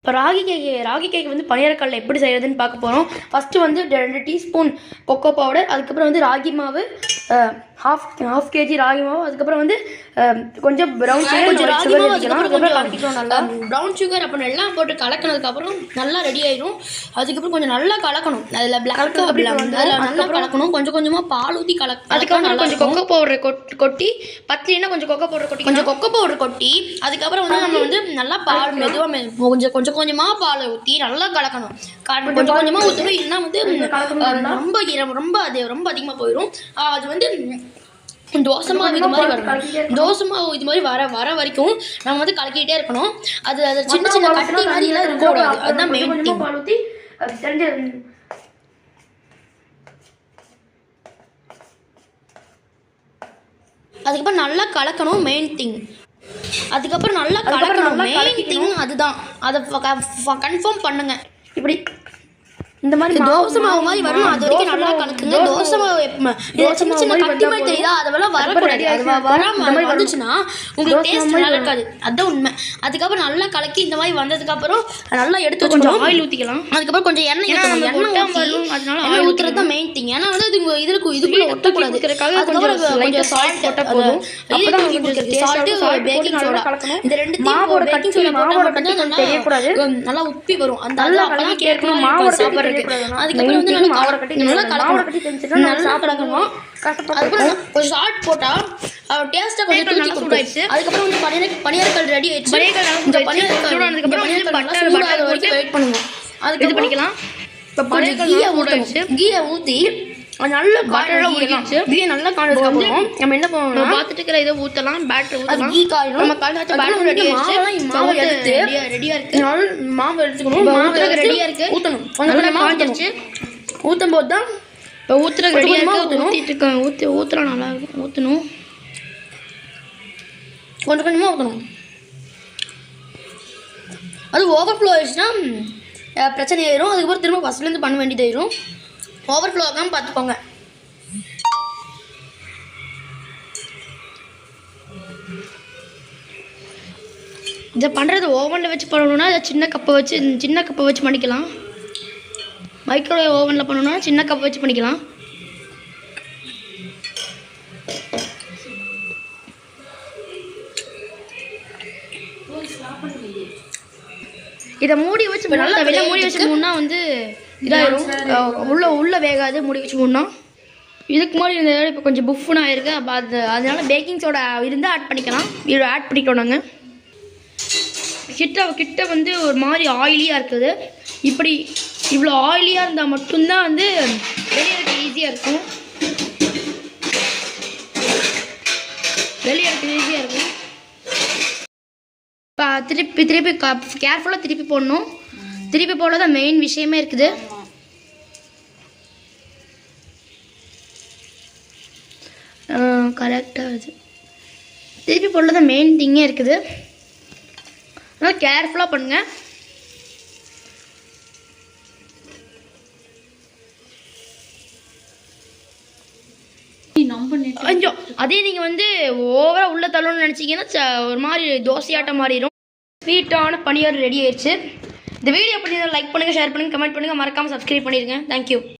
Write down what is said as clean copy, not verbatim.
இப்போ ராகி கேக் வந்து பனியாரக்கல்ல எப்படி செய்கிறதுன்னு பார்க்க போகிறோம். ஃபஸ்ட்டு வந்து 2 டீஸ்பூன் கொக்கோ பவுடர், அதுக்கப்புறம் வந்து ராகி மாவு, ஹாஃப் கேஜி ராகி மாவு, அதுக்கப்புறம் வந்து கொஞ்சம் ப்ரௌன் சுகர், கொஞ்சம் ராகி மாவு, அதுக்கப்புறம் கலக்கிக்கலாம். நல்லா ப்ரௌன் சுகர் அப்புறம் எல்லாம் போட்டு கலக்கினதுக்கப்புறம் நல்லா ரெடி ஆயிடும். அதுக்கப்புறம் கொஞ்சம் நல்லா கலக்கணும். அதில் அதில் நல்லா கலக்கணும். கொஞ்சம் கொஞ்சமாக பால் ஊற்றி அதுக்கப்புறம் கொஞ்சம் கொக்கோ பவுடர் கொட்டி, பத்தினா கொஞ்சம் கொக்கோ பவுடர் கொட்டி அதுக்கப்புறம் வந்து நம்ம வந்து நல்லா பால் மெதுவாக கொஞ்சம் கொஞ்சமாக பாலை ஊற்றி நல்லா கலக்கணும். கொஞ்சம் கொஞ்சமாக ஊற்றணும். இல்லைன்னா வந்து ரொம்ப அதிகமாக போயிடும். அது வந்து தோசை மாவு இது மாதிரி வர வரைக்கும் நம்ம வந்து கலக்கிட்டே இருக்கணும். அது சின்ன சின்ன கட்டி மாதிரிலாம் இருக்கக்கூடாது. அதுதான் மெயின் திங். அதுக்கப்புறம் நல்லா கலக்கணும். Main thing. அதுக்கப்புறம் நல்லா கலக்கணும். மெயின் திங் அதுதான். அதை கன்ஃபார்ம் பண்ணுங்க. இப்படி இந்த மாதிரி தோசை மாவு மாதிரி வரணும். அது வரைக்கும் நல்லா கலக்குங்க. தோசை மாவு சின்ன சின்ன கட்டி மாதிரி தெரியுதா, அதெல்லாம் வரக்கூடாது. அது வராமல் வந்துச்சுன்னா உங்களுக்கு டேஸ்ட் நல்லா இருக்காது. அதுதான் உண்மை. அதுக்கப்புறம் நல்லா கலக்கி இந்த மாதிரி வந்ததுக்கப்புறம் நல்லா எடுத்து கொஞ்சம் ஆயில் ஊற்றிக்கலாம். அதுக்கப்புறம் கொஞ்சம் எண்ணெய் ஊற்றுறது தான் மெயின் திங். ஏன்னா வந்து இதுக்குள்ள ஒட்டக்கூடாது. அதுக்கப்புறம் சால்ட் போட்டால் போதும். சால்ட்டு, பேக்கிங் சோடா, இந்த ரெண்டுத்தையும் பேக்கிங் சோடா போட்டால் நல்லா உப்பி வரும். அந்த அப்பதான் கேட்கணும் மாவோட சாப்பிட்றது. அதுக்கப்புறம் வந்து நல்லா கலக்கணும். அதுக்கப்புறம் கொஞ்சம் சால்ட் போட்டா டேஸ்டா கொஞ்சம் தூக்கி கொடுத்துருச்சு. அதுக்கப்புறம் வந்து பனியாரக்கல் ரெடி ஆயிடுச்சு. பட்டர் வரைக்கும் வெயிட் பண்ணுவோம். அதுக்கு பண்ணிக்கலாம். கீயை ஊற்றி நல்ல காயெல்லாம் ஊற்றிச்சு. கீயை நல்லா காய்ச்சதுக்கப்புறம் நம்ம என்ன பண்ணணும், பார்த்துட்டு இருக்கிற இதை ஊற்றலாம். பேட்டர் ஊற்றலாம். கீ காயும் நம்ம காய்ச்சி பேட்டர் ரெடி ஆயிடுச்சு. மாவு எடுத்து ரெடியாக இருக்குது. மாவு எடுத்துக்கணும். மாவு ரெடியாக இருக்குது. ஊற்றணும். நல்லா காய்ச்சிருச்சு. ஊற்றும் போது தான் இப்போ ஊற்றுற ரெடியாக ஊற்றணும். ஊற்றுறா நல்லா இருக்கும். ஊற்றணும். கொஞ்சம் கொஞ்சமாக ஊற்றணும். அது ஓவர்ஃப்ளோ ஆயிடுச்சுன்னா பிரச்சனை ஆயிரும். அதுக்கப்புறம் திரும்ப ஃபஸ்ட்லேருந்து பண்ண வேண்டியதாயிரும். ஓவர்ஃப்ளோ ஆகாமல் பார்த்துக்கோங்க. இதை பண்ணுறது ஓவனில் வச்சு பண்ணணுன்னா அதை சின்ன கப்பை வச்சு பண்ணிக்கலாம். மைக்ரோவேவ் ஓவனில் பண்ணணுன்னா சின்ன கப்பை வச்சு பண்ணிக்கலாம். இதை மூடி வச்சு மூடினா வந்து இதாகிடும். உள்ள வேகாது. மூடி வச்சு மூடணும். இதுக்கு முன்னாடி இருந்ததோட இப்போ கொஞ்சம் புஃப்னு ஆயிருக்கு. அப்போ அதனால பேக்கிங் சோடா இருந்தால் ஆட் பண்ணிக்கலாம். இது ஆட் பண்ணிக்கிறோம் நாங்கள். கிட்ட வந்து ஒரு மாதிரி ஆயிலியாக இருக்குது. இப்படி இவ்வளோ ஆயிலியாக இருந்தால் மட்டும்தான் வந்து வெளியே எடுக்க ஈஸியாக இருக்கும். இப்போ திருப்பி கேர்ஃபுல்லாக திருப்பி போடணும். திருப்பி போட தான் மெயின் விஷயமே இருக்குது. கரெக்டாக இது திருப்பி போடல தான் மெயின் திங்கே இருக்குது. அதனால் கேர்ஃபுல்லாக பண்ணுங்கள். கொஞ்சம் அதே நீங்கள் வந்து ஓவராக உள்ள தள்ளணும்னு நினச்சிங்கன்னா ஒரு மாதிரி தோசையாட்டம் மாறிடும். ஸ்வீட்டான பனியாரம் ரெடி ஆயிடுச்சு. இந்த வீடியோ பிடிச்சதை லைக் பண்ணுங்கள், ஷேர் பண்ணுங்கள், கமெண்ட் பண்ணுங்கள், மறக்காமல் சப்ஸ்கிரைப் பண்ணிடுங்க. தேங்க்யூ.